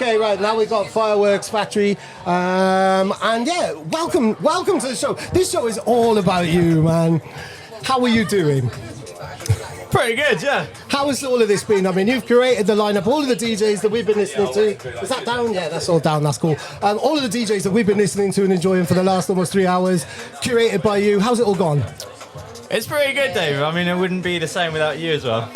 Okay, right, now we've got Fireworks Factory. And yeah, welcome to the show. This show is all about you, man. How are you doing? Pretty good, yeah. How has all of this been? I mean, you've curated the lineup, all of the DJs that we've been listening to. Is that down? Yeah, that's all down, that's cool. All of the DJs that we've been listening to and enjoying for the last almost 3 hours, curated by you. How's it all gone? It's pretty good, Dave. I mean, it wouldn't be the same without you as well.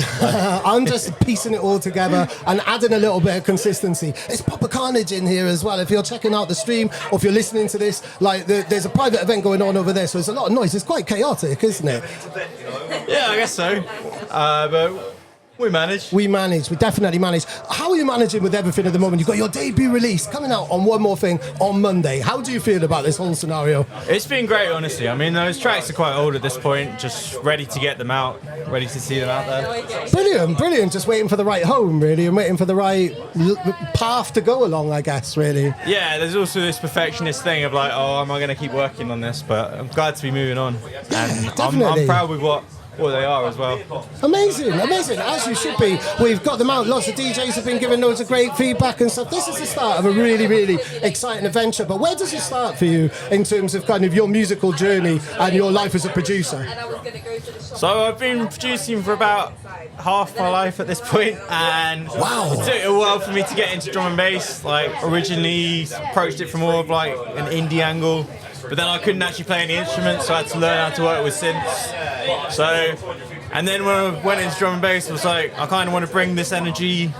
I'm just piecing it all together and adding a little bit of consistency. It's proper carnage in here as well. If you're checking out the stream or if you're listening to this, like there's a private event going on over there, so there's a lot of noise. It's quite chaotic, isn't it? Yeah, I guess so. But we manage. We definitely manage. How are you managing with everything at the moment? You've got your debut release coming out on One More Thing on Monday. How do you feel about this whole scenario? It's been great, honestly. I mean, those tracks are quite old at this point, just ready to get them out, ready to see them out there. Brilliant. Just waiting for the right home, really, and waiting for the right path to go along, I guess, really. Yeah, there's also this perfectionist thing of like, oh, am I going to keep working on this? But I'm glad to be moving on. And I'm proud with what they are as well. Amazing, as you should be. We've got them out, lots of DJs have been giving loads of great feedback and stuff. This is the start of a really, really exciting adventure, but where does it start for you in terms of kind of your musical journey and your life as a producer? So I've been producing for about half my life at this point, and wow, it took a while for me to get into drum and bass. Like, originally approached it from more of like an indie angle, but then I couldn't actually play any instruments, so I had to learn how to work with synths. So, and then when I went into drum and bass, I was like, I kind of want to bring this energy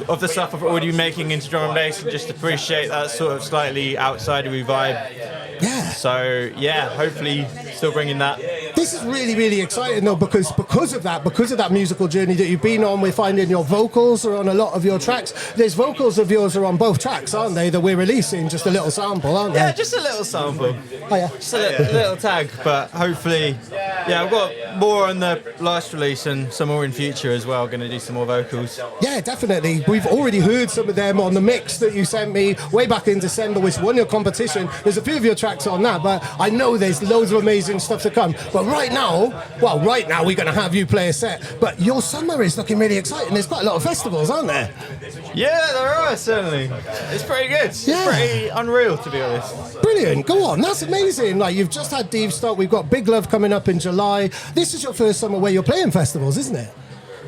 of the stuff I've already been making into drum and bass and just appreciate that sort of slightly outsidery vibe. Yeah. So, yeah, hopefully still bringing that. This is really, really exciting though, because of that musical journey that you've been on. We're finding your vocals are on a lot of your tracks. There's vocals of yours are on both tracks, aren't they, that we're releasing? Just a little sample, aren't they? Yeah, just a little sample. Oh yeah. Just a little tag, but hopefully, yeah, I've got more on the last release and some more in future as well. Going to do some more vocals. Yeah, definitely. We've already heard some of them on the mix that you sent me way back in December, which won your competition. There's a few of your tracks on that, but I know there's loads of amazing stuff to come. But right now we're going to have you play a set. But your summer is looking really exciting. There's quite a lot of festivals, aren't there? Yeah, there are, certainly. It's pretty good. It's pretty unreal, to be honest. Brilliant. Go on. That's amazing. Like, you've just had Devestock. We've got Big Love coming up in July. This is your first summer where you're playing festivals, isn't it?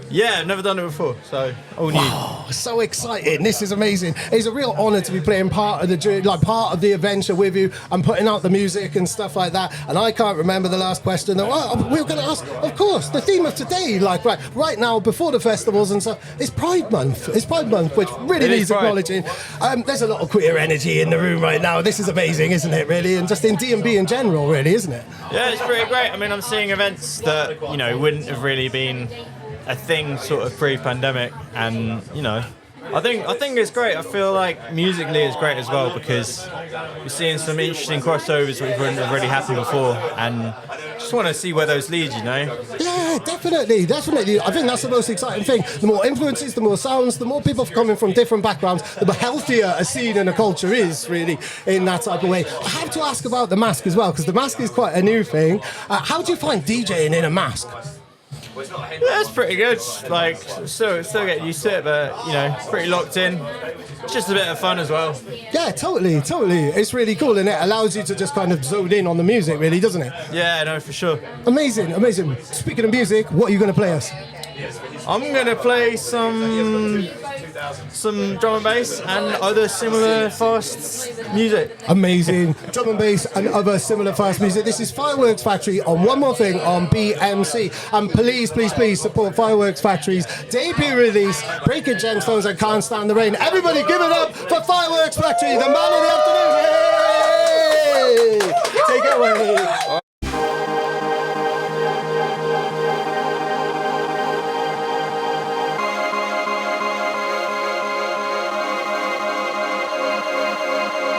Yeah, I've never done it before, so all new. Wow, so exciting. This is amazing. It's a real honour to be playing part of the journey, like part of the adventure with you and putting out the music and stuff like that. And I can't remember the last question that we were going to ask. Of course, the theme of today, like right now, before the festivals and stuff, is Pride Month. It's Pride Month, which really needs acknowledging. There's a lot of queer energy in the room right now. This is amazing, isn't it, really? And just in D&B in general, really, isn't it? Yeah, it's pretty great. I mean, I'm seeing events that, wouldn't have really been a thing sort of pre-pandemic, and I think it's great. I feel like musically it's great as well, because we're seeing some interesting crossovers that we wouldn't have really happened before, and just want to see where those lead, Yeah, definitely. I think that's the most exciting thing. The more influences, the more sounds, the more people coming from different backgrounds, the healthier a scene and a culture is, really, in that type of way. I have to ask about the mask as well, because the mask is quite a new thing. How do you find DJing in a mask? Yeah, it's pretty good. Like, still getting used to it, but pretty locked in. It's just a bit of fun as well. Yeah, totally. It's really cool, and it allows you to just kind of zone in on the music, really, doesn't it? Yeah, no, for sure. Amazing. Speaking of music, what are you going to play us? I'm going to play some drum and bass and other similar fast music. Amazing. Drum and bass and other similar fast music. This is Fireworks Factory on One More Thing on BMC. And please support Fireworks Factory's debut release, Breaking Gemstones and Can't Stand the Rain. Everybody give it up for Fireworks Factory, the man of the afternoon. Hey! Take it away.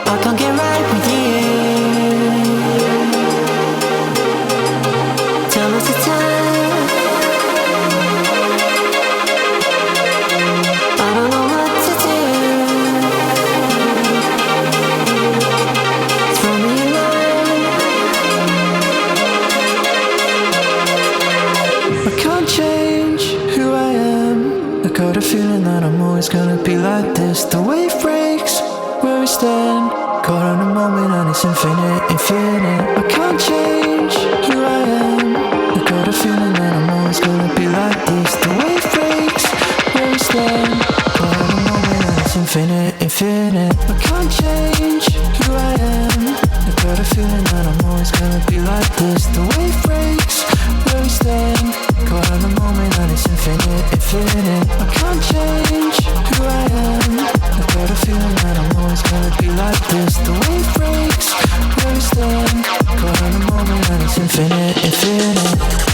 I can't get right with you. Tell us the time. I don't know what to do. Throw me a line. I can't change who I am. I got a feeling that I'm always gonna be like this. The wave breaks. stand, caught in a moment and it's infinite, infinite. I can't change who I am. I got a feeling that I'm always gonna be like this. The wave breaks where we stand, caught in a moment and it's infinite, infinite. I can't change who I am. I got a feeling that I'm always gonna be like this. The wave breaks where we stand, caught in a moment and it's infinite, infinite. I can't change who I am. I got a feeling that I'm always gonna be like this. The wave breaks where we stand, caught in a moment and it's infinite, infinite.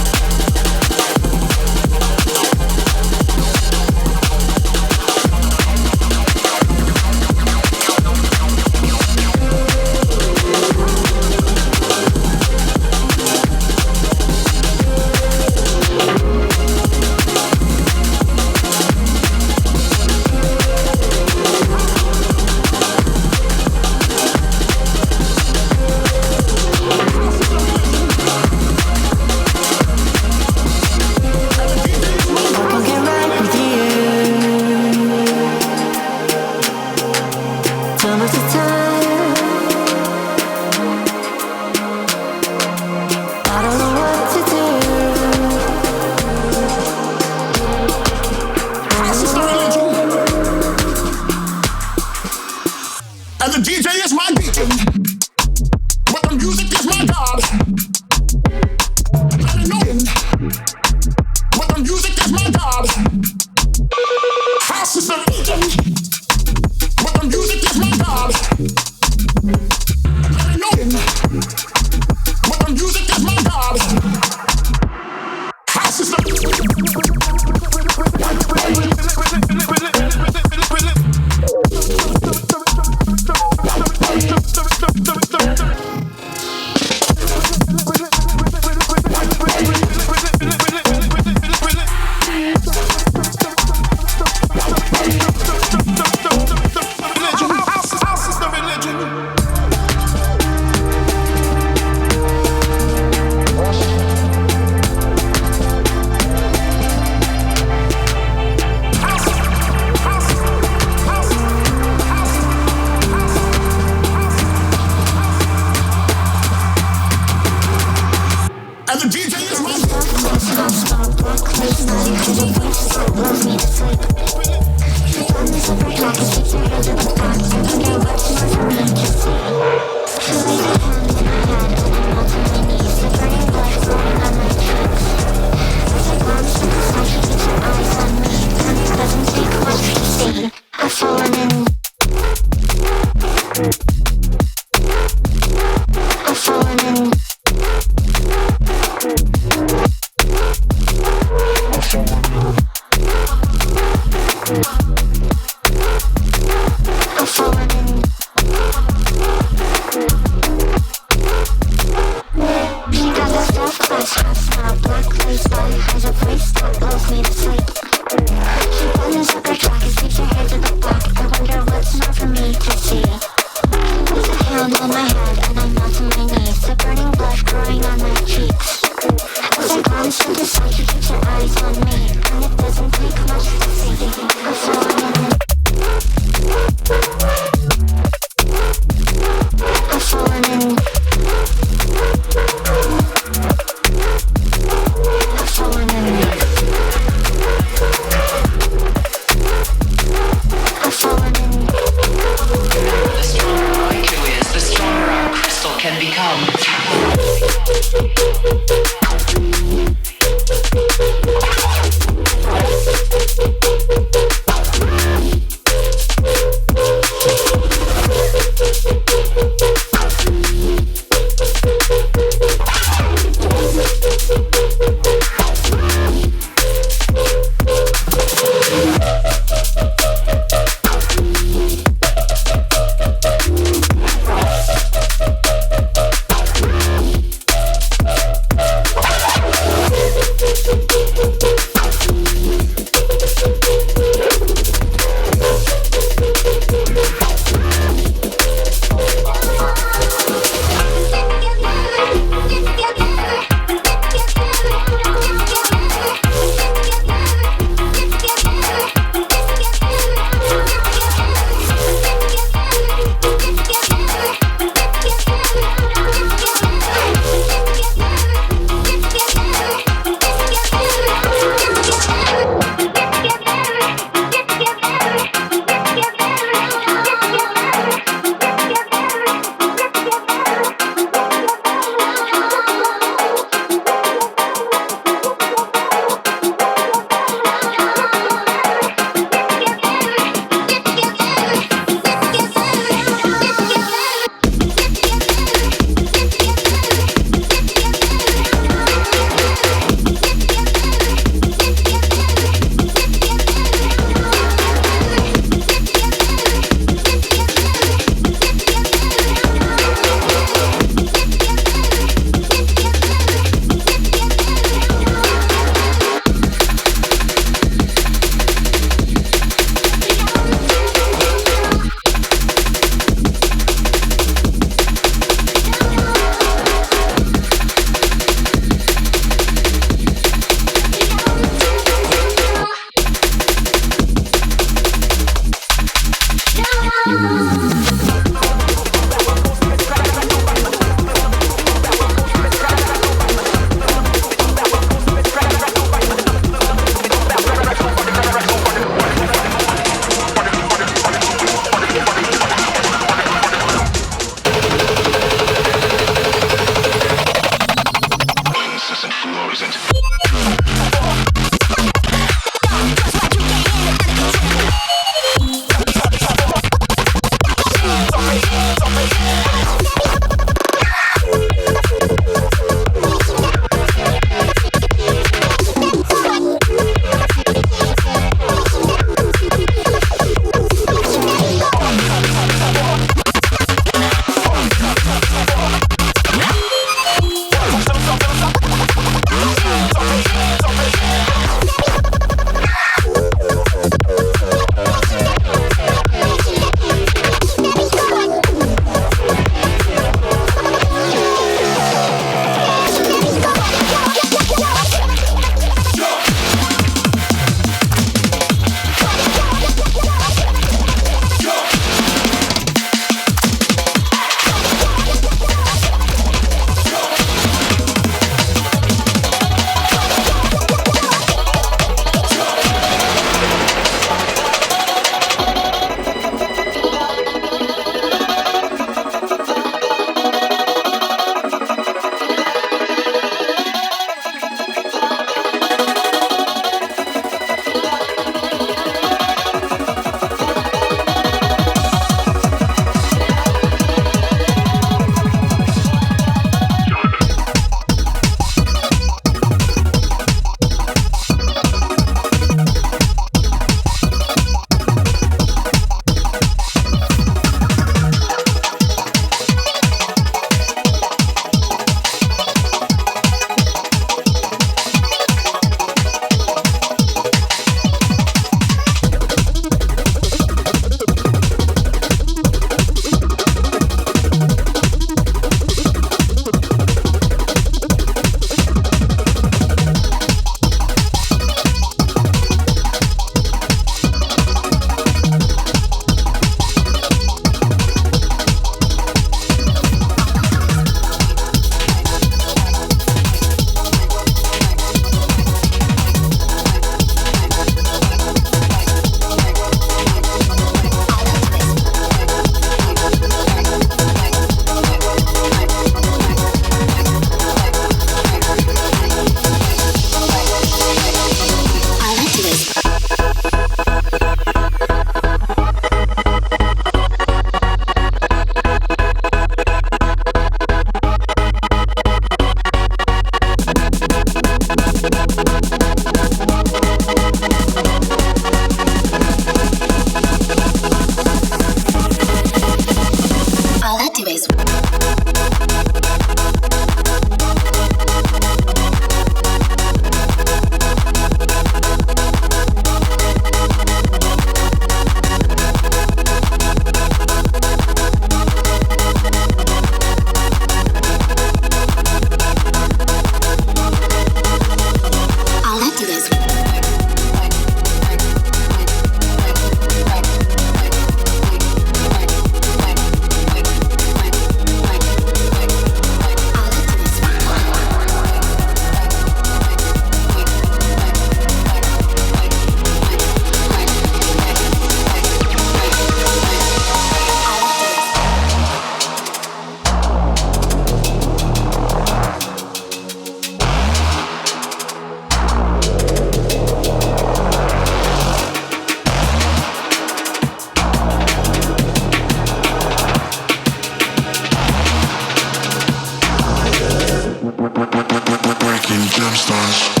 skinny gemstones.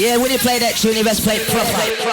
Yeah, when you play that tune, you best play it proper.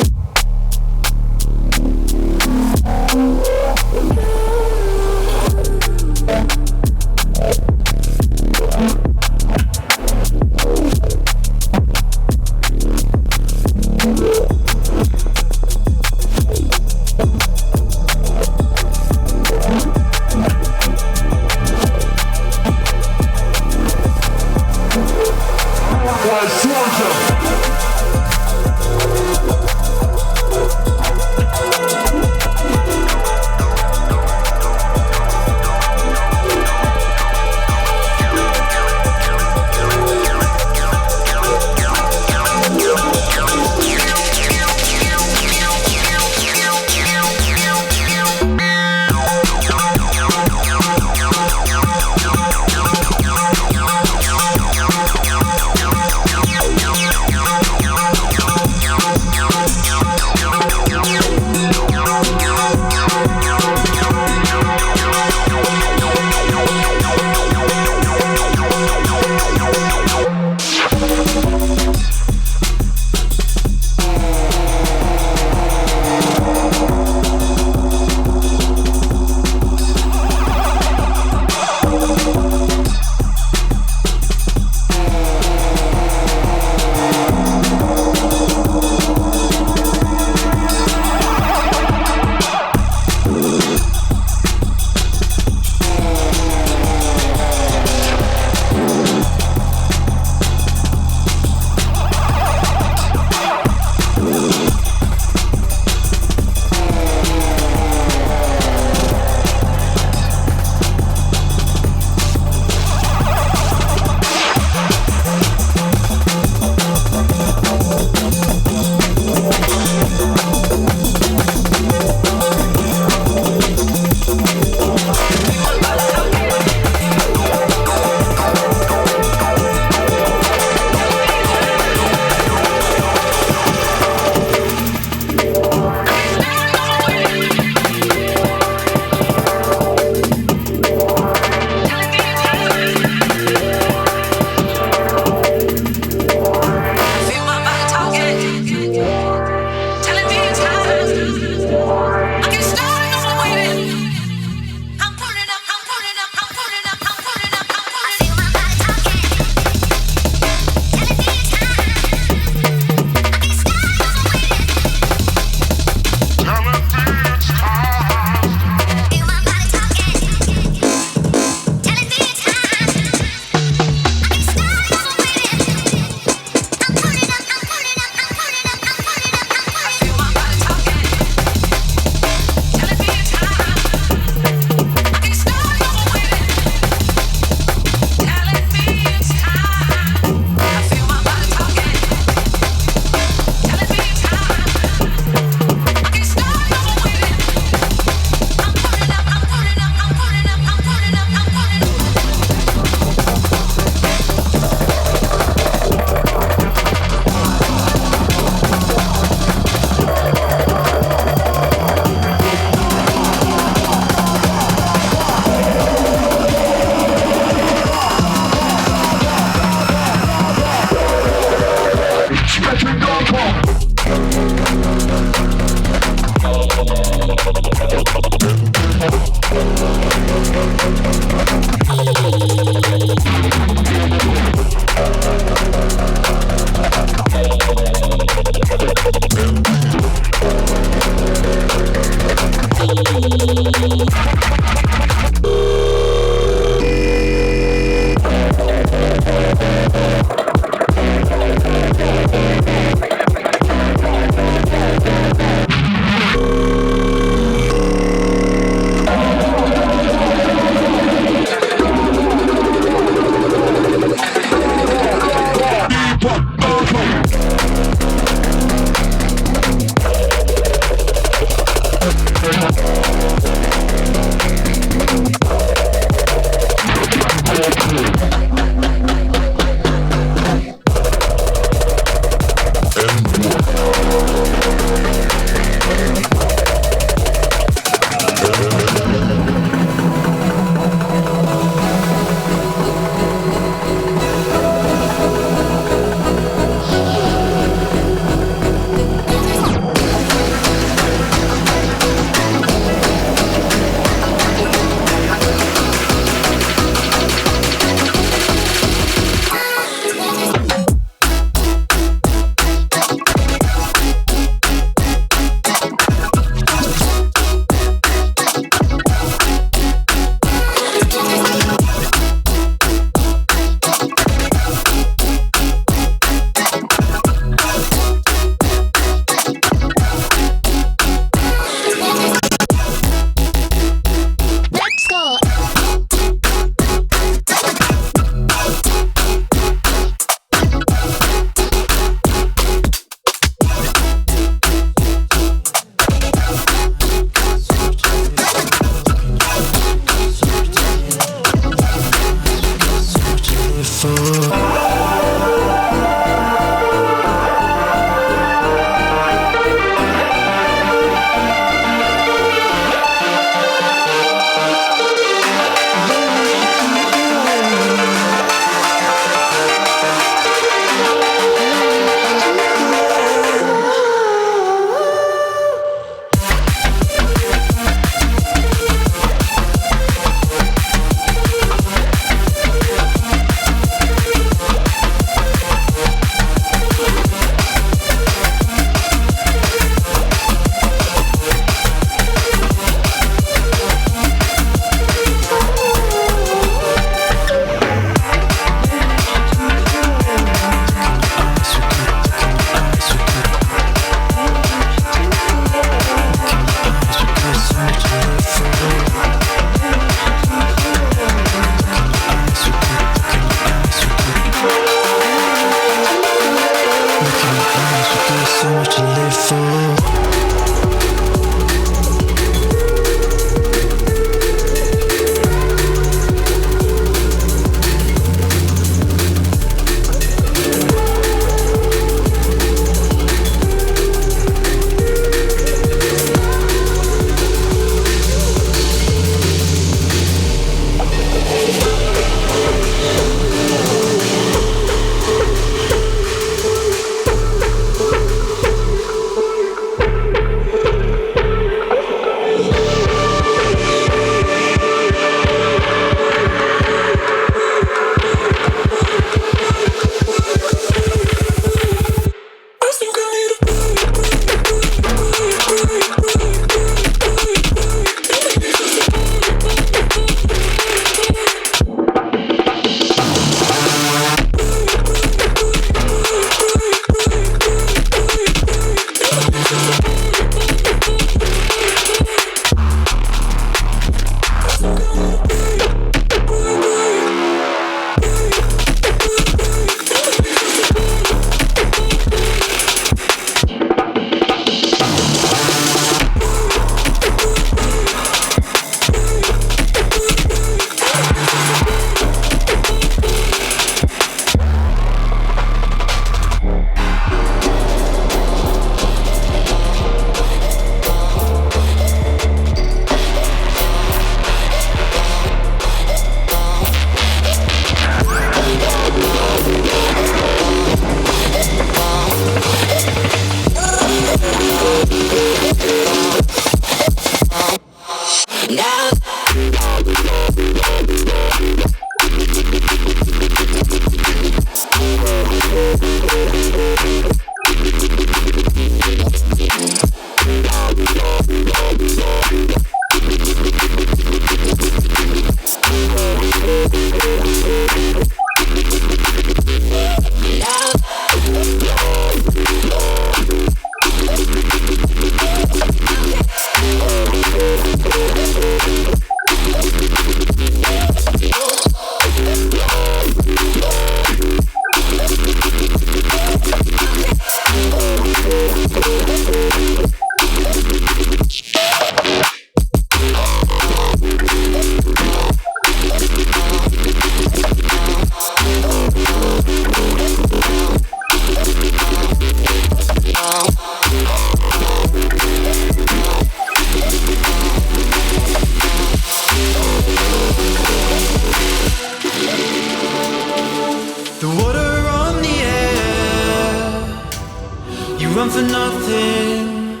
You run for nothing.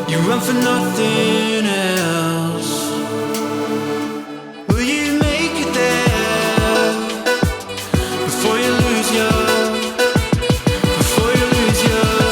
You run for nothing else. Will you make it there before you lose before you lose yourself?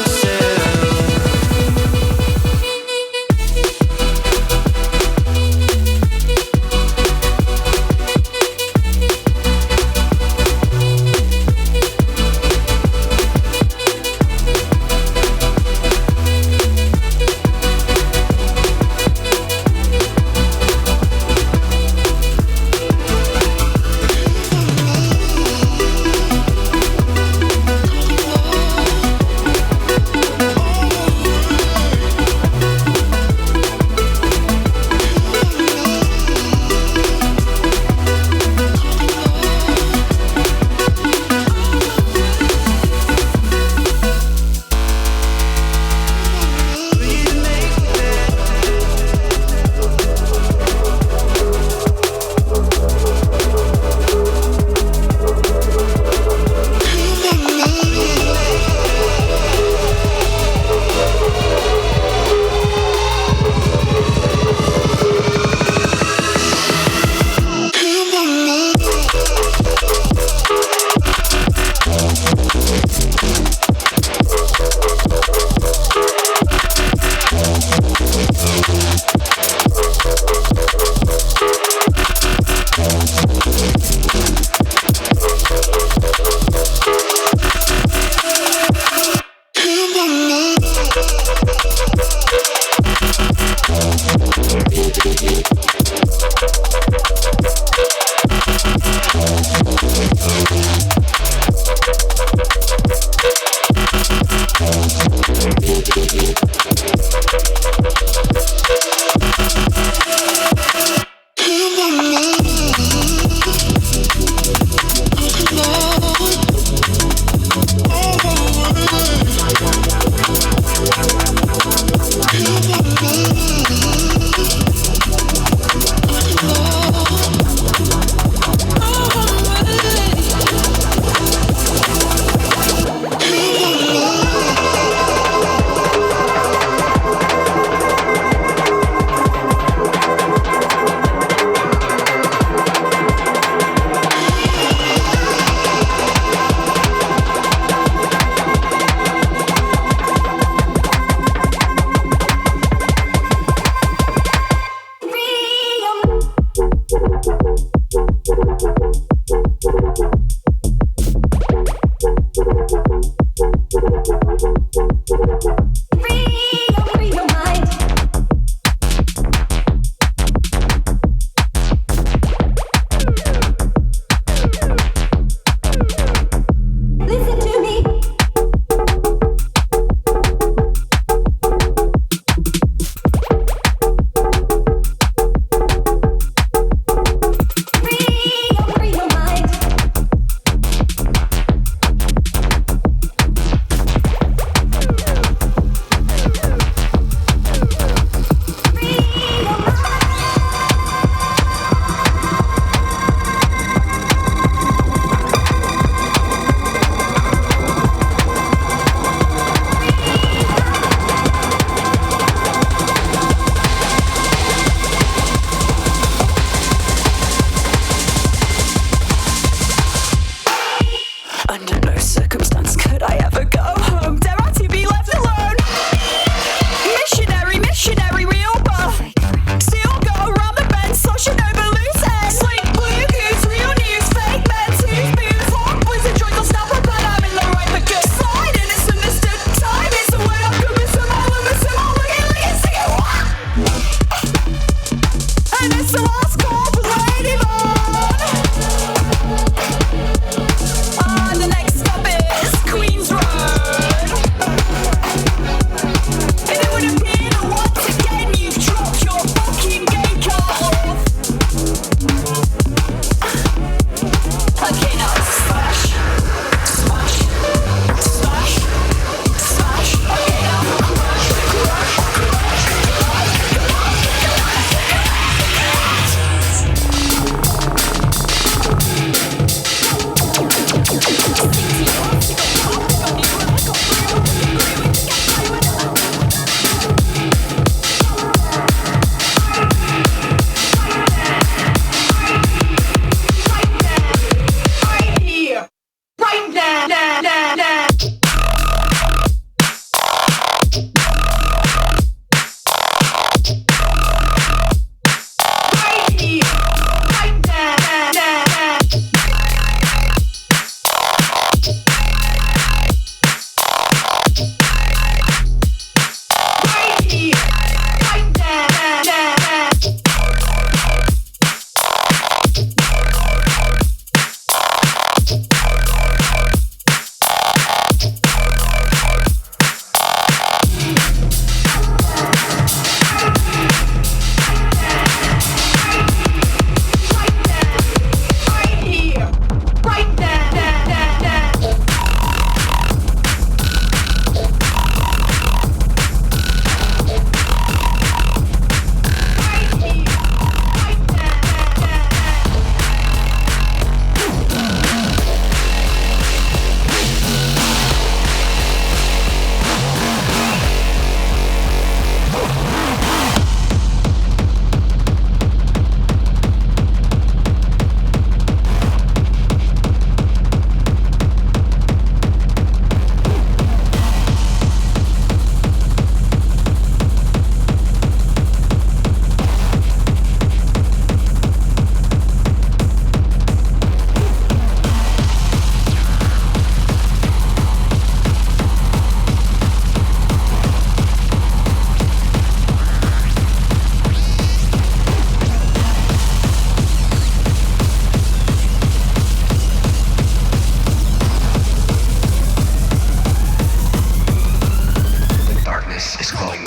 Take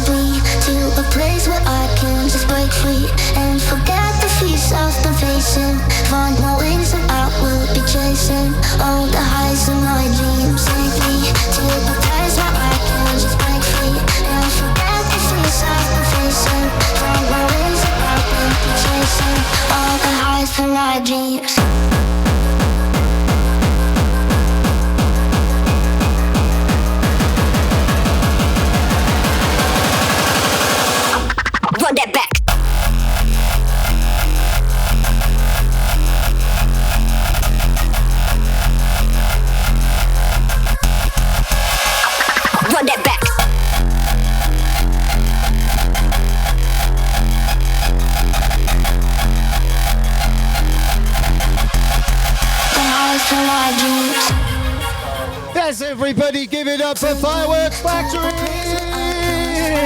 me to a place where I can just break free and forget the fears I've been facing. Find my wings and I will be chasing all the highs of my dreams. Take me to a place where I can just break free and forget the fears I've been facing. Find my wings and I will be chasing all the highs of my dreams. Run that back. Run that back. The highs of my dreams. Yes, everybody, give it up for Fireworks Factory!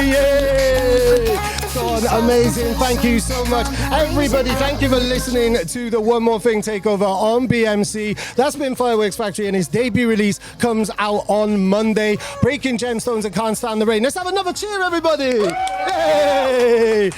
Yay! God, amazing. Thank you so much. Everybody, thank you for listening to the One More Thing Takeover on BMC. That's been Fireworks Factory, and his debut release comes out on Monday. Breaking Gemstones and Can't Stand the Rain. Let's have another cheer, everybody! Yay!